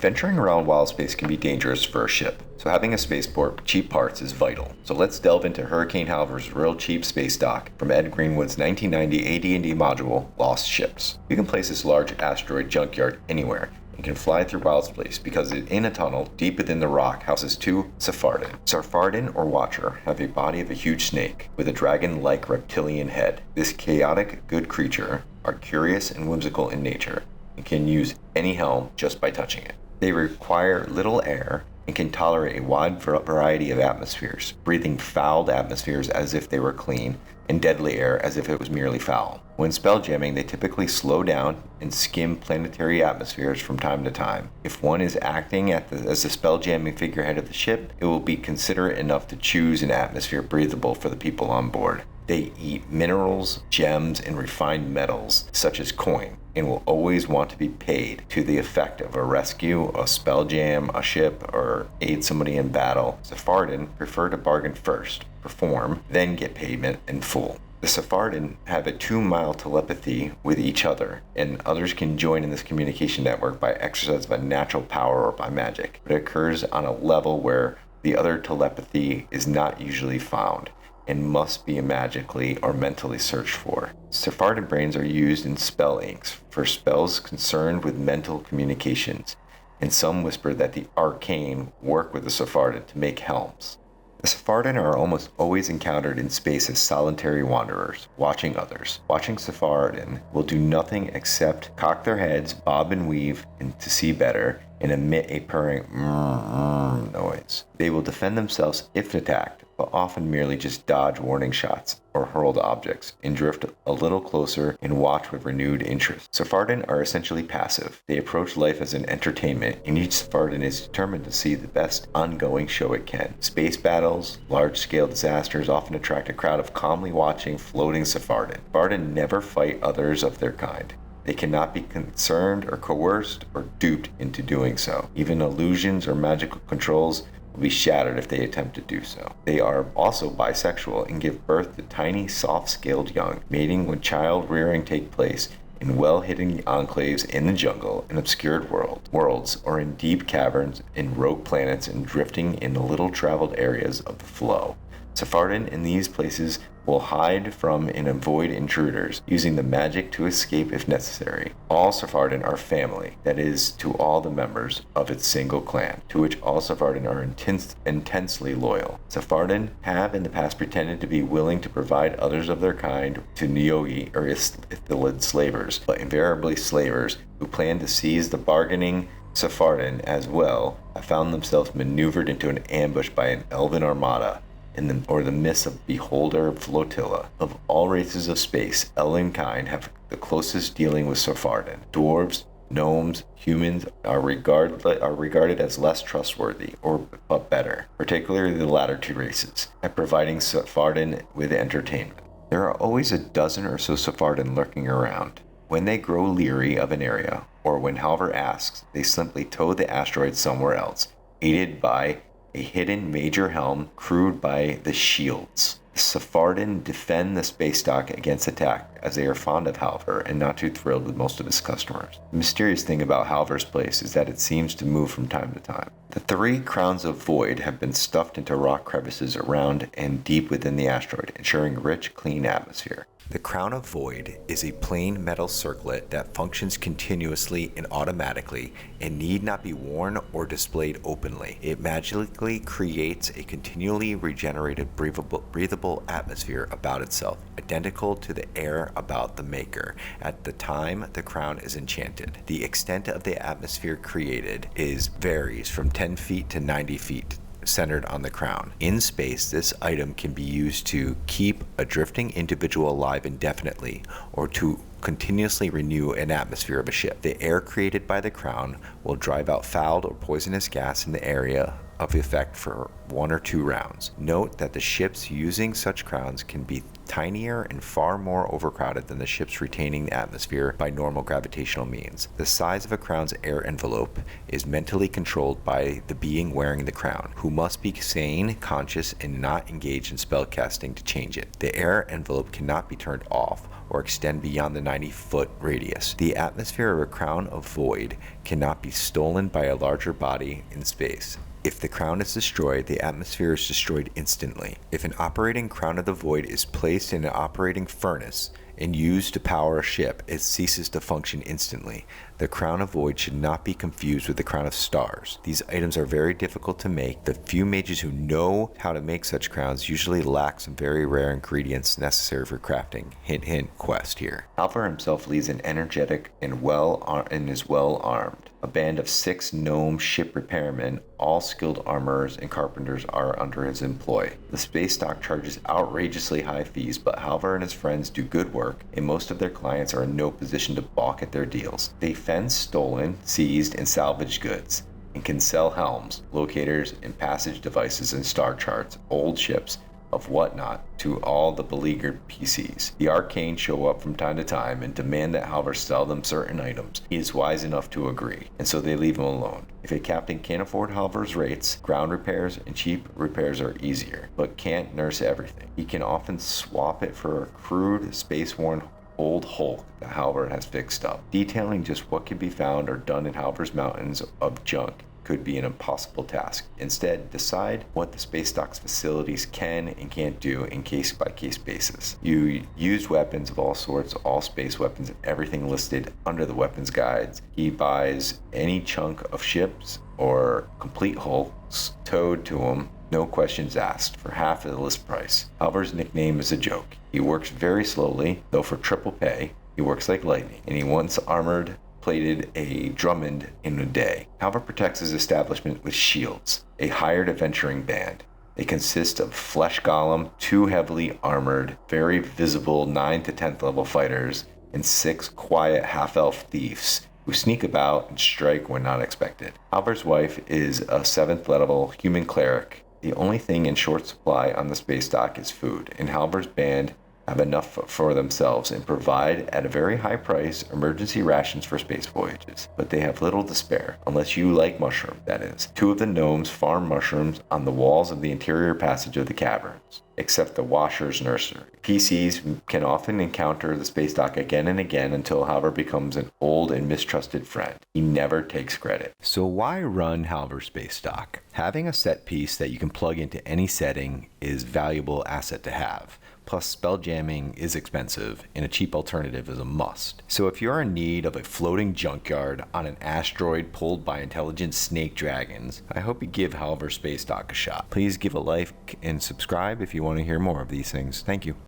Venturing around wild space can be dangerous for a ship, so having a spaceport with cheap parts is vital. So let's delve into Hurricane Halvor's real cheap Spacedock from Ed Greenwood's 1990 AD&D module, Lost Ships. You can place this large asteroid junkyard anywhere and can fly through wild space because it, in a tunnel deep within the rock, houses two Sarphardin. Sarphardin, or Watcher, have a body of a huge snake with a dragon-like reptilian head. This chaotic good creature are curious and whimsical in nature and can use any helm just by touching it. They require little air and can tolerate a wide variety of atmospheres, breathing fouled atmospheres as if they were clean, and deadly air as if it was merely foul. When spelljamming, they typically slow down and skim planetary atmospheres from time to time. If one is acting as the spelljamming figurehead of the ship, it will be considerate enough to choose an atmosphere breathable for the people on board. They eat minerals, gems, and refined metals, such as coin, and will always want to be paid to the effect of a rescue, a spelljam, a ship, or aid somebody in battle. Sarphardin prefer to bargain first, perform, then get payment in full. The Sarphardin have a 2-mile telepathy with each other, and others can join in this communication network by exercise of a natural power or by magic, but it occurs on a level where the other telepathy is not usually found and must be magically or mentally searched for. Sarphardin brains are used in spell inks for spells concerned with mental communications, and some whisper that the Arcane work with the Sarphardin to make helms. The Sarphardin are almost always encountered in space as solitary wanderers, watching others. Watching Sarphardin will do nothing except cock their heads, bob and weave, and to see better, and emit a purring noise. They will defend themselves if attacked, but often merely just dodge warning shots or hurled objects and drift a little closer and watch with renewed interest. Sarphardin are essentially passive. They approach life as an entertainment, and each Sarphardin is determined to see the best ongoing show it can. Space battles, large-scale disasters often attract a crowd of calmly watching floating Sarphardin. Sarphardin never fight others of their kind. They cannot be concerned or coerced or duped into doing so. Even illusions or magical controls will be shattered if they attempt to do so. They are also bisexual and give birth to tiny, soft-scaled young, mating when child rearing take place in well-hidden enclaves in the jungle, in obscured worlds, or in deep caverns, in rogue planets, and drifting in little-traveled areas of the flow. Sarphardin in these places will hide from and avoid intruders, using the magic to escape if necessary. All Sarphardin are family, that is, to all the members of its single clan, to which all Sarphardin are intensely loyal. Sarphardin have in the past pretended to be willing to provide others of their kind to Nyogi or Ithilid slavers, but invariably slavers who plan to seize the bargaining Sarphardin as well have found themselves maneuvered into an ambush by an elven armada, or the midst of beholder flotilla. Of all races of space, elvenkind have the closest dealing with Sarphardin. Dwarves, gnomes, humans are regarded as less trustworthy, but better, particularly the latter two races, at providing Sarphardin with entertainment. There are always a dozen or so Sarphardin lurking around. When they grow leery of an area, or when Halvor asks, they simply tow the asteroid somewhere else, aided by a hidden major helm crewed by the Shields. The Sarphardin defend the Spacedock against attack, as they are fond of Halvor and not too thrilled with most of his customers. The mysterious thing about Halvor's place is that it seems to move from time to time. The 3 crowns of void have been stuffed into rock crevices around and deep within the asteroid, ensuring a rich, clean atmosphere. The crown of void is a plain metal circlet that functions continuously and automatically and need not be worn or displayed openly. It magically creates a continually regenerated breathable atmosphere about itself, identical to the air about the maker at the time the crown is enchanted. The extent of the atmosphere created varies from 10 feet to 90 feet, centered on the crown. In space, this item can be used to keep a drifting individual alive indefinitely, or to continuously renew an atmosphere of a ship. The air created by the crown will drive out foul or poisonous gas in the area of effect for 1 or 2 rounds. Note that the ships using such crowns can be tinier and far more overcrowded than the ships retaining the atmosphere by normal gravitational means. The size of a crown's air envelope is mentally controlled by the being wearing the crown, who must be sane, conscious, and not engaged in spellcasting to change it. The air envelope cannot be turned off or extend beyond the 90-foot radius. The atmosphere of a crown of void cannot be stolen by a larger body in space. If the crown is destroyed, the atmosphere is destroyed instantly. If an operating crown of the void is placed in an operating furnace and used to power a ship, it ceases to function instantly. The crown of void should not be confused with the crown of stars. These items are very difficult to make. The few mages who know how to make such crowns usually lack some very rare ingredients necessary for crafting. Hint, hint, quest here. Halvor himself leads an energetic and is well armed. A band of 6 gnome ship repairmen, all skilled armorers and carpenters, are under his employ. The Spacedock charges outrageously high fees, but Halvor and his friends do good work, and most of their clients are in no position to balk at their deals. They fence stolen, seized, and salvaged goods, and can sell helms, locators, and passage devices and star charts, old ships, of whatnot, to all the beleaguered PCs. The Arcanes show up from time to time and demand that Halvor sell them certain items. He is wise enough to agree, and so they leave him alone. If a captain can't afford Halvor's rates, ground repairs and cheap repairs are easier, but can't nurse everything. He can often swap it for a crude, space-worn old hulk that Halvor has fixed up. Detailing just what can be found or done in Halvor's mountains of junk could be an impossible task. Instead, decide what the Spacedock's facilities can and can't do in case-by-case basis. You use weapons of all sorts, all space weapons, and everything listed under the weapons guides. He buys any chunk of ships or complete hulks towed to him, no questions asked, for half of the list price. Halvor's nickname is a joke. He works very slowly, though for triple pay. He works like lightning, and he once plated a Drummond in a day. Halvor protects his establishment with shields, a hired adventuring band. They consist of flesh golem, 2 heavily armored, very visible 9th to 10th level fighters, and 6 quiet half-elf thieves who sneak about and strike when not expected. Halvor's wife is a 7th level human cleric. The only thing in short supply on the Spacedock is food, and Halvor's band have enough for themselves and provide at a very high price emergency rations for space voyages. But they have little to spare, unless you like mushroom, that is. 2 of the gnomes farm mushrooms on the walls of the interior passage of the caverns, except the Washer's nursery. PCs can often encounter the Spacedock again and again until Halvor becomes an old and mistrusted friend. He never takes credit. So why run Halvor Spacedock? Having a set piece that you can plug into any setting is a valuable asset to have. Plus, spelljamming is expensive, and a cheap alternative is a must. So if you're in need of a floating junkyard on an asteroid pulled by intelligent snake dragons, I hope you give Halvor Spacedock a shot. Please give a like and subscribe if you want to hear more of these things. Thank you.